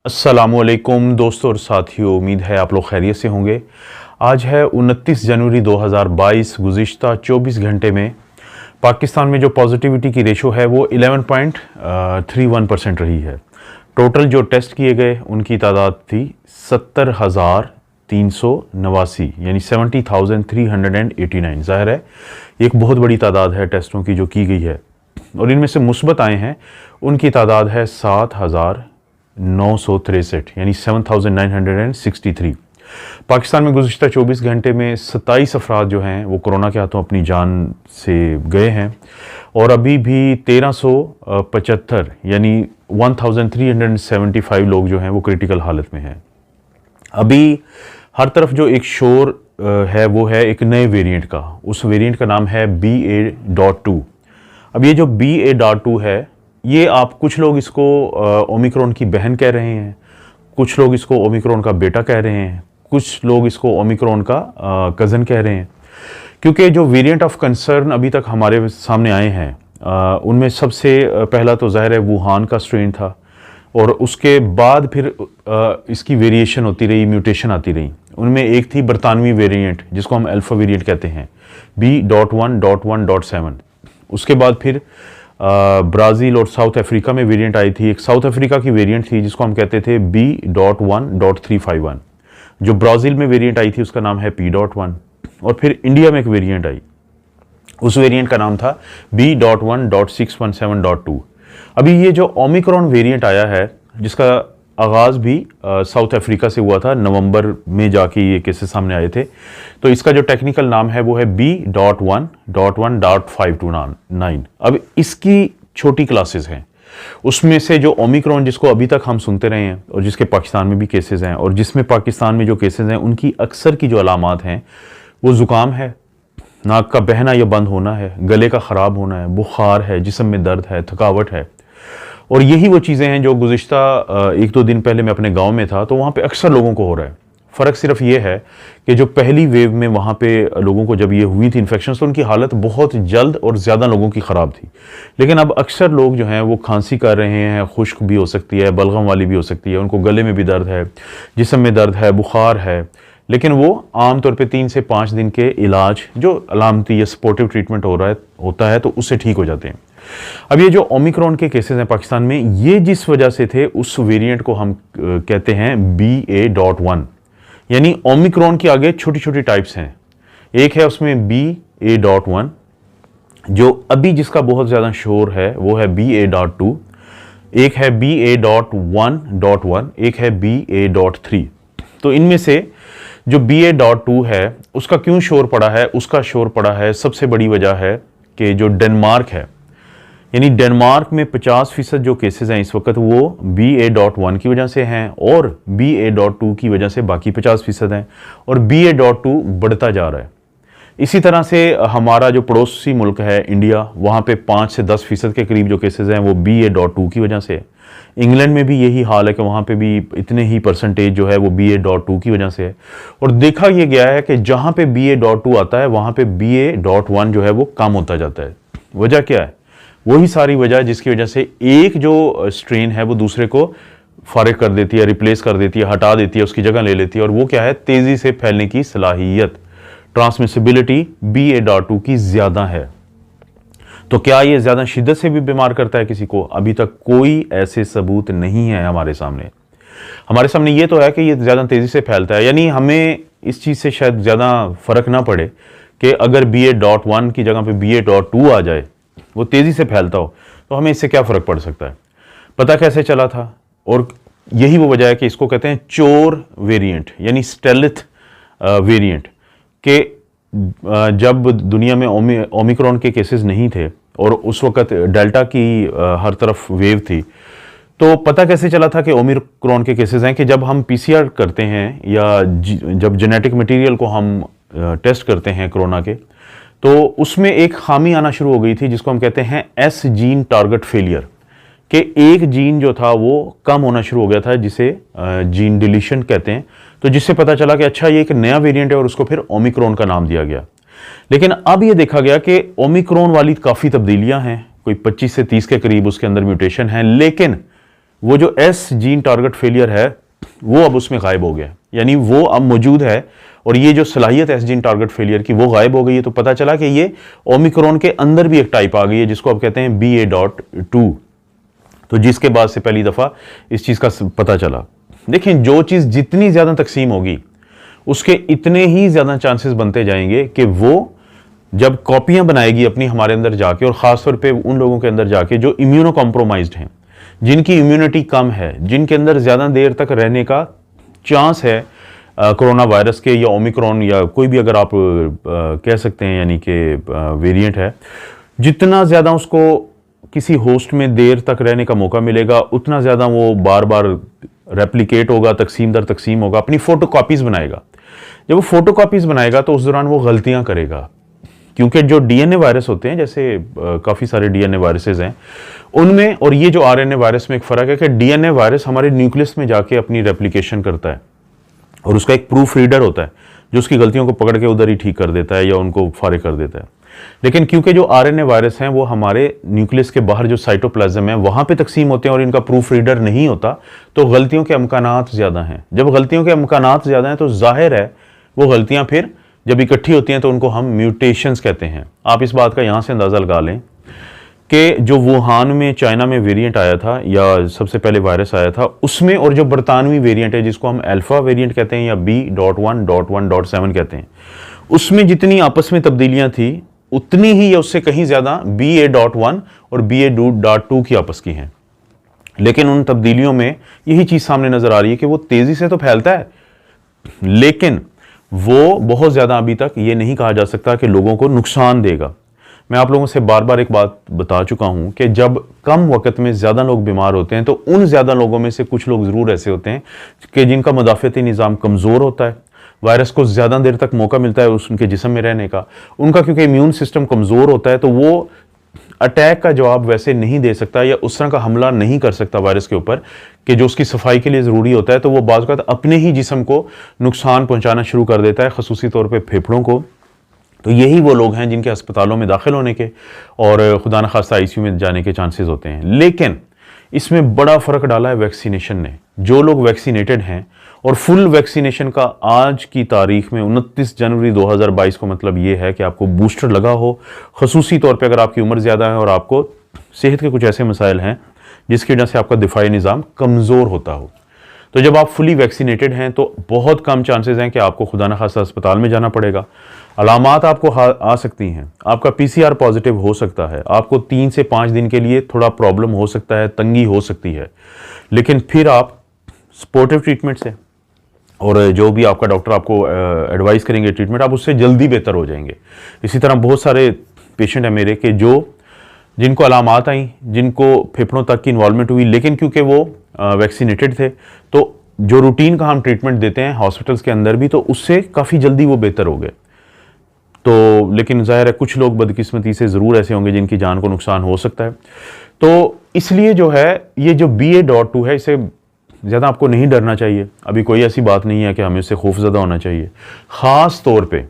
अस्सलामुअलैकुम दोस्तों और साथियों, उम्मीद है आप लोग खैरियत से होंगे। आज है 29 जनवरी 2022। गुज़िश्ता 24 घंटे में पाकिस्तान में जो पॉजिटिविटी की रेशो है वो 11.31% रही है। टोटल जो टेस्ट किए गए उनकी तादाद थी 70,389 यानी 70,389। ज़ाहिर है एक बहुत बड़ी तादाद है टेस्टों की जो की गई है, और इनमें से मुस्बत आए हैं उनकी तादाद है 7,963 यानी 7,963। पाकिस्तान में गुज़िश्ता 24 घंटे में 27 अफराद जो हैं वो कोरोना के हाथों अपनी जान से गए हैं, और अभी भी 1375 यानी 1375 लोग जो हैं वो क्रिटिकल हालत में हैं। अभी हर तरफ जो एक शोर है वो है एक नए वेरिएंट का। उस वेरिएंट का नाम है BA.2। अब ये जो BA.2 है, ये आप कुछ लोग इसको ओमिक्रॉन की बहन कह रहे हैं, कुछ लोग इसको ओमिक्रॉन का बेटा कह रहे हैं, कुछ लोग इसको ओमिक्रॉन का कज़न कह रहे हैं। क्योंकि जो वेरिएंट ऑफ कंसर्न अभी तक हमारे सामने आए हैं उनमें सबसे पहला तो ज़ाहिर है वुहान का स्ट्रेन था, और उसके बाद फिर इसकी वेरिएशन होती रही, म्यूटेशन आती रही। उनमें एक थी बरतानवी वेरिएंट जिसको हम अल्फ़ा वेरिएंट कहते हैं, B.1.1.7। उसके बाद फिर ब्राज़ील और साउथ अफ्रीका में वेरिएंट आई थी। एक साउथ अफ्रीका की वेरिएंट थी जिसको हम कहते थे B.1.351। जो ब्राज़ील में वेरिएंट आई थी उसका नाम है P.1। और फिर इंडिया में एक वेरिएंट आई, उस वेरिएंट का नाम था B.1.617.2। अभी ये जो ओमिक्रॉन वेरिएंट आया है जिसका आगाज़ भी साउथ अफ्रीका से हुआ था, नवंबर में जाके ये केसेस सामने आए थे, तो इसका जो टेक्निकल नाम है वो है B.1.1.529। अब इसकी छोटी क्लासेस हैं, उसमें से जो ओमिक्रॉन जिसको अभी तक हम सुनते रहे हैं और जिसके पाकिस्तान में भी केसेस हैं, और जिसमें पाकिस्तान में जो केसेस हैं उनकी अक्सर की जो अलामात हैं वो ज़ुकाम है, नाक का बहना या बंद होना है, गले का ख़राब होना है, बुखार है, जिस्म में दर्द है, थकावट है। और यही वो चीज़ें हैं जो गुज़िश्ता 1-2 दिन पहले मैं अपने गांव में था तो वहाँ पे अक्सर लोगों को हो रहा है। फ़र्क सिर्फ ये है कि जो पहली वेव में वहाँ पे लोगों को जब ये हुई थी इन्फेक्शन, तो उनकी हालत बहुत जल्द और ज़्यादा लोगों की ख़राब थी। लेकिन अब अक्सर लोग जो हैं वो खांसी कर रहे हैं, खुश्क भी हो सकती है, बलगम वाली भी हो सकती है, उनको गले में भी दर्द है, जिस्म में दर्द है, बुखार है, लेकिन वो आमतौर पे 3 से 5 दिन के इलाज जो अलामती या सपोर्टिव ट्रीटमेंट होता है तो उससे ठीक हो जाते हैं। अब ये जो ओमिक्रॉन के केसेस हैं पाकिस्तान में, ये जिस वजह से थे उस वेरिएंट को हम कहते हैं BA.1, यानी ओमिक्रॉन के आगे छोटी छोटी टाइप्स हैं। एक है उसमें BA.1 जो अभी जिसका बहुत ज़्यादा शोर है वो है BA.2, एक है BA.1.1, एक है BA.3। तो इनमें से जो BA.2 है उसका क्यों शोर पड़ा है? उसका शोर पड़ा है, सबसे बड़ी वजह है कि जो डेनमार्क है, यानी डेनमार्क में 50% जो केसेस हैं इस वक्त वो BA.1 की वजह से हैं, और BA.2 की वजह से बाकी 50% हैं, और BA.2 बढ़ता जा रहा है। इसी तरह से हमारा जो पड़ोसी मुल्क है इंडिया, वहाँ पे 5 से 10% के करीब जो केसेस हैं वो BA.2 की वजह से है। इंग्लैंड में भी यही हाल है कि वहाँ पे भी इतने ही परसेंटेज जो है वो BA.2 की वजह से है। और देखा ये गया है कि जहाँ पे BA.2 आता है वहाँ पे BA.1 जो है वो कम होता जाता है। वजह क्या है? वही सारी वजह है जिसकी वजह से एक जो स्ट्रेन है वो दूसरे को फारिग कर देती है, रिप्लेस कर देती है, हटा देती है, उसकी जगह ले लेती है, और वो क्या है? तेज़ी से फैलने की सलाहियत, ट्रांसमिसिबिलिटी BA.2 की ज़्यादा है। तो क्या ये ज़्यादा शिद्दत से भी बीमार करता है किसी को? अभी तक कोई ऐसे सबूत नहीं है हमारे सामने। हमारे सामने ये तो है कि ये ज़्यादा तेज़ी से फैलता है, यानी हमें इस चीज़ से शायद ज़्यादा फ़र्क ना पड़े कि अगर BA.1 की जगह पे BA.2 आ जाए, वो तेज़ी से फैलता हो, तो हमें इससे क्या फ़र्क पड़ सकता है? पता कैसे चला था? और यही वो वजह है कि इसको कहते हैं चोर वेरिएंट, यानी स्टेल्थ वेरिएंट, कि जब दुनिया में ओमिक्रॉन के केसेस नहीं थे और उस वक्त डेल्टा की हर तरफ वेव थी, तो पता कैसे चला था कि ओमिक्रॉन के केसेस हैं? कि जब हम PCR करते हैं या जब जेनेटिक मटेरियल को हम टेस्ट करते हैं कोरोना के, तो उसमें एक खामी आना शुरू हो गई थी जिसको हम कहते हैं S जीन टारगेट फेलियर, कि एक जीन जो था वो कम होना शुरू हो गया था, जिसे जीन डिलीशन कहते हैं। तो जिससे पता चला कि अच्छा ये एक नया वेरिएंट है, और उसको फिर ओमिक्रॉन का नाम दिया गया। लेकिन अब ये देखा गया कि ओमिक्रॉन वाली काफ़ी तब्दीलियां हैं, कोई 25 से 30 के करीब उसके अंदर म्यूटेशन है, लेकिन वो जो एस जीन टारगेट फेलियर है वो अब उसमें गायब हो गया, यानी वो अब मौजूद है और ये जो सलाहियत एस जीन टारगेट फेलियर की वो गायब हो गई है। तो पता चला कि ये ओमिक्रॉन के अंदर भी एक टाइप आ गई है जिसको अब कहते हैं BA.2। तो जिसके बाद से पहली दफा इस चीज का पता चला। देखिए, जो चीज जितनी ज्यादा तकसीम होगी उसके इतने ही ज्यादा चांसेस बनते जाएंगे कि वो जब कॉपियां बनाएगी अपनी हमारे अंदर जाके, और खासतौर पे उन लोगों के अंदर जाके जो इम्यूनो कॉम्प्रोमाइज्ड हैं, जिनकी इम्यूनिटी कम है, जिनके अंदर ज्यादा देर तक रहने का चांस है कोरोना वायरस के या ओमिक्रॉन या कोई भी अगर आप कह सकते हैं यानी कि वेरिएंट है, जितना ज़्यादा उसको किसी होस्ट में देर तक रहने का मौका मिलेगा उतना ज़्यादा वो बार बार रेप्लिकेट होगा, तकसीम दर तकसीम होगा, अपनी फ़ोटो कॉपीज़ बनाएगा। जब वो फ़ोटो कॉपीज़ बनाएगा तो उस दौरान वो गलतियाँ करेगा, क्योंकि जो DNA वायरस होते हैं, जैसे काफ़ी सारे DNA वायरसेस हैं उनमें, और ये जो RNA वायरस में एक फ़र्क है कि DNA वायरस हमारे न्यूक्लियस में जाके अपनी रेप्लिकेशन करता है और उसका एक प्रूफ रीडर होता है जो उसकी गलतियों को पकड़ के उधर ही ठीक कर देता है या उनको फारिग कर देता है। लेकिन क्योंकि जो RNA वायरस हैं वो हमारे न्यूक्लियस के बाहर जो साइटोप्लाज्म है वहां पे तकसीम होते हैं और इनका प्रूफ रीडर नहीं होता, तो गलतियों के अमकानात ज़्यादा हैं। जब गलतियों के अमकानात ज़्यादा हैं तो जाहिर है वो गलतियाँ फिर जब इकट्ठी होती हैं तो उनको हम म्यूटेशंस कहते हैं। आप इस बात का यहाँ से अंदाज़ा लगा लें कि जो वुहान में चाइना में वेरिएंट आया था या सबसे पहले वायरस आया था उसमें, और जो बरतानवी वेरिएंट है जिसको हम अल्फा वेरिएंट कहते हैं या B.1.1.7 कहते हैं, उसमें जितनी आपस में तब्दीलियां थी उतनी ही या उससे कहीं ज़्यादा BA.1 और BA.2 की आपस की हैं। लेकिन उन तब्दीलियों में यही चीज़ सामने नज़र आ रही है कि वो तेज़ी से तो फैलता है लेकिन वो बहुत ज़्यादा अभी तक ये नहीं कहा जा सकता कि लोगों को नुकसान देगा। मैं आप लोगों से बार बार एक बात बता चुका हूं कि जब कम वक्त में ज़्यादा लोग बीमार होते हैं तो उन ज़्यादा लोगों में से कुछ लोग ज़रूर ऐसे होते हैं कि जिनका मुदाफ़ती निज़ाम कमज़ोर होता है, वायरस को ज़्यादा देर तक मौका मिलता है उनके जिस्म में रहने का, उनका क्योंकि इम्यून सिस्टम कमज़ोर होता है तो वो अटैक का जवाब वैसे नहीं दे सकता या उस तरह का हमला नहीं कर सकता वायरस के ऊपर कि जो उसकी सफाई के लिए ज़रूरी होता है, तो वो बाज़ औक़ात अपने ही जिस्म को नुकसान पहुँचाना शुरू कर देता है, ख़ुसूसी तौर पर फेफड़ों को। तो यही वो लोग हैं जिनके अस्पतालों में दाखिल होने के और खुदा न खास्ता ICU में जाने के चांसेस होते हैं। लेकिन इसमें बड़ा फ़र्क डाला है वैक्सीनेशन ने। जो लोग वैक्सीनेटेड हैं और फुल वैक्सीनेशन का आज की तारीख में 29 जनवरी 2022 को मतलब ये है कि आपको बूस्टर लगा हो, ख़ुसूसी तौर पे अगर आपकी उम्र ज़्यादा है और आपको सेहत के कुछ ऐसे मसाइल हैं जिसकी वजह से आपका दिफाई निज़ाम कमज़ोर होता हो, तो जब आप फुली वैक्सीनेटेड हैं तो बहुत कम चांसेस हैं कि आपको खुदा न खास्ता अस्पताल में जाना पड़ेगा। अलामात आपको आ सकती हैं, आपका PCR पॉजिटिव हो सकता है, आपको 3 से 5 दिन के लिए थोड़ा प्रॉब्लम हो सकता है, तंगी हो सकती है, लेकिन फिर आप सपोर्टिव ट्रीटमेंट से और जो भी आपका डॉक्टर आपको एडवाइस करेंगे ट्रीटमेंट, आप उससे जल्दी बेहतर हो जाएंगे। इसी तरह बहुत सारे पेशेंट हैं मेरे कि जिनको अलामात आई, जिनको फेफड़ों तक की इन्वॉल्वमेंट हुई, लेकिन क्योंकि वो वैक्सीनेटेड थे तो जो रूटीन का हम ट्रीटमेंट देते हैं हॉस्पिटल्स के अंदर भी, तो उससे काफ़ी जल्दी वो बेहतर हो गए। तो लेकिन ज़ाहिर है कुछ लोग बदकिस्मती से ज़रूर ऐसे होंगे जिनकी जान को नुकसान हो सकता है। तो इसलिए जो है ये जो BA.2 है इससे ज़्यादा आपको नहीं डरना चाहिए। अभी कोई ऐसी बात नहीं है कि हमें इससे खौफज़दा होना चाहिए। ख़ास तौर पे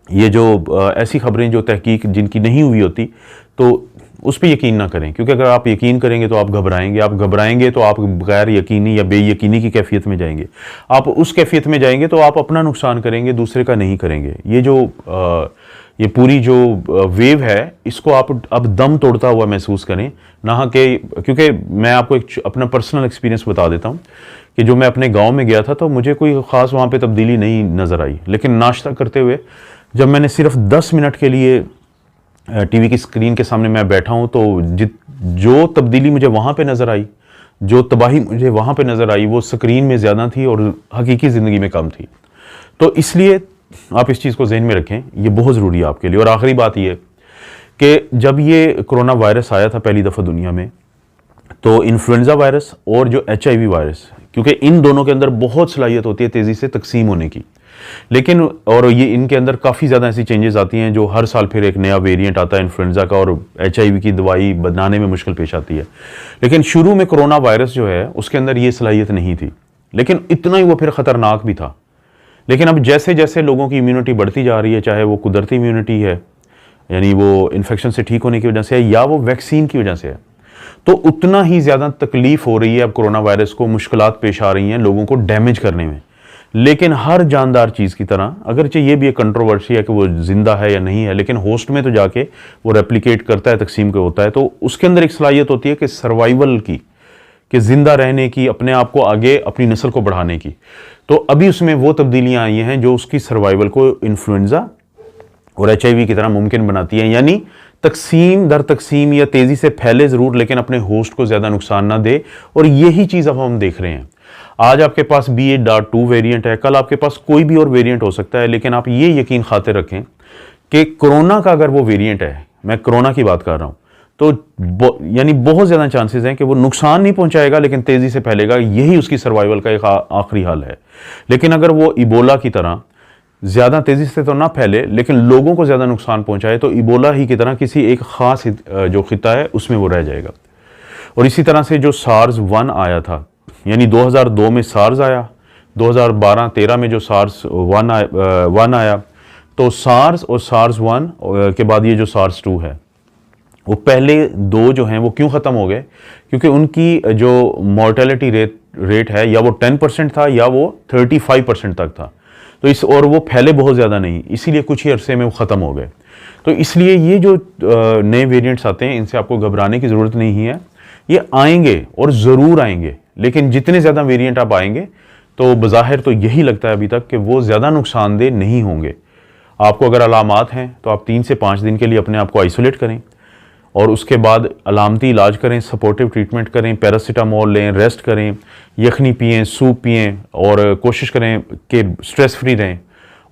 ये जो ऐसी खबरें जो तहकीक जिनकी नहीं हुई होती तो उस पर यकीन ना करें, क्योंकि अगर आप यकीन करेंगे तो आप घबराएंगे तो आप गैर यकीनी या बेयकीनी की कैफियत में जाएंगे। आप उस कैफियत में जाएंगे तो आप अपना नुकसान करेंगे, दूसरे का नहीं करेंगे। ये पूरी जो वेव है इसको आप अब दम तोड़ता हुआ महसूस करें, ना कि क्योंकि मैं आपको एक अपना पर्सनल एक्सपीरियंस बता देता हूँ कि जो मैं अपने गाँव में गया था तो मुझे कोई ख़ास वहाँ पर तब्दीली नहीं नज़र आई, लेकिन नाश्ता करते हुए जब मैंने सिर्फ 10 मिनट के लिए टीवी की स्क्रीन के सामने मैं बैठा हूं तो जो तब्दीली मुझे वहां पे नजर आई, जो तबाही मुझे वहां पे नजर आई, वो स्क्रीन में ज़्यादा थी और हकीकी ज़िंदगी में कम थी। तो इसलिए आप इस चीज़ को जहन में रखें, ये बहुत ज़रूरी है आपके लिए। और आखिरी बात ये कि जब ये कोरोना वायरस आया था पहली दफ़ा दुनिया में, तो इन्फ्लुएंजा वायरस और जो HIV वायरस, क्योंकि इन दोनों के अंदर बहुत सलाहियत होती है तेज़ी से तकसीम होने की, लेकिन और ये इनके अंदर काफ़ी ज़्यादा ऐसी चेंजेस आती हैं जो हर साल फिर एक नया वेरिएंट आता है इन्फ्लुएंजा का और HIV की दवाई बनाने में मुश्किल पेश आती है। लेकिन शुरू में कोरोना वायरस जो है उसके अंदर ये सलाहियत नहीं थी, लेकिन इतना ही वो फिर ख़तरनाक भी था। लेकिन अब जैसे जैसे लोगों की इम्यूनिटी बढ़ती जा रही है, चाहे वो कुदरती इम्यूनिटी है यानी वो इन्फेक्शन से ठीक होने की वजह से है या वो वैक्सीन की वजह से है, तो उतना ही ज़्यादा तकलीफ हो रही है अब कोरोना वायरस को, मुश्किलात पेश आ रही हैं लोगों को डैमेज करने में। लेकिन हर जानदार चीज़ की तरह, अगरचे ये भी एक कंट्रोवर्सी है कि वो जिंदा है या नहीं है, लेकिन होस्ट में तो जाके वो रेप्लिकेट करता है, तकसीम के होता है, तो उसके अंदर एक सलाहियत होती है कि सर्वाइवल की, कि जिंदा रहने की, अपने आप को आगे अपनी नस्ल को बढ़ाने की। तो अभी उसमें वो तब्दीलियां आई हैं जो उसकी सर्वाइवल को इन्फ्लुएंजा और HIV की तरह मुमकिन बनाती है, यानी तकसीम दर तकसीम या तेज़ी से फैले ज़रूर लेकिन अपने होस्ट को ज़्यादा नुकसान ना दे। और यही चीज़ अब हम देख रहे हैं। आज आपके पास BA.2 वेरिएंट है, कल आपके पास कोई भी और वेरिएंट हो सकता है, लेकिन आप ये यकीन खातिर रखें कि कोरोना का अगर वो वेरिएंट है, मैं कोरोना की बात कर रहा हूँ, तो यानी बहुत ज़्यादा चांसेस हैं कि वो नुकसान नहीं पहुंचाएगा लेकिन तेज़ी से फैलेगा। यही उसकी सर्वाइवल का एक आखिरी हल है। लेकिन अगर वो इबोला की तरह ज़्यादा तेज़ी से तो ना फैले लेकिन लोगों को ज़्यादा नुकसान पहुंचाए, तो इबोला ही की तरह किसी एक ख़ास जो खिता है उसमें वो रह जाएगा। और इसी तरह से जो SARS-1 आया था, यानी 2002 में SARS आया, 2012-13 में जो SARS-1 आया, तो SARS और SARS-1 के बाद ये जो SARS-2 है, वो पहले दो जो हैं वो क्यों ख़त्म हो गए? क्योंकि उनकी जो मॉर्टेलिटी रेट है या वो 10% था या वो 35% तक था। तो और वो फैले बहुत ज़्यादा नहीं, इसीलिए कुछ ही अरसे में वो ख़त्म हो गए। तो इसलिए ये जो नए वेरिएंट्स आते हैं इनसे आपको घबराने की ज़रूरत नहीं है। ये आएंगे और ज़रूर आएंगे, लेकिन जितने ज़्यादा वेरिएंट आप आएंगे तो बज़ाहिर तो यही लगता है अभी तक कि वो ज़्यादा नुकसानदेह नहीं होंगे। आपको अगर अलामात हैं तो आप 3 से 5 दिन के लिए अपने आप को आइसोलेट करें और उसके बाद अलामती इलाज करें, सपोर्टिव ट्रीटमेंट करें, पैरासीटामोल लें, रेस्ट करें, यखनी पिएँ, सूप पिएँ और कोशिश करें कि स्ट्रेस फ्री रहें।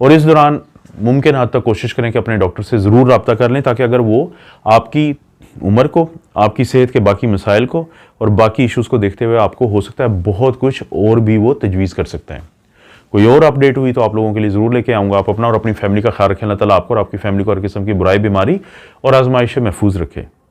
और इस दौरान मुमकिन हद तक कोशिश करें कि अपने डॉक्टर से ज़रूर रब्ता कर लें, ताकि अगर वो आपकी उम्र को, आपकी सेहत के बाकी मसाइल को और बाकी इश्यूज़ को देखते हुए आपको हो सकता है बहुत कुछ और भी वो तजवीज़ कर सकते हैं। कोई और अपडेट हुई तो आप लोगों के लिए ज़रूर लेके आऊँगा। आप अपना और अपनी फैमिली का ख्याल रखें। अल्लाह ताला आपको और आपकी फैमिली को हर किस्म की बुराई, बीमारी और आजमाइश से महफूज रखे।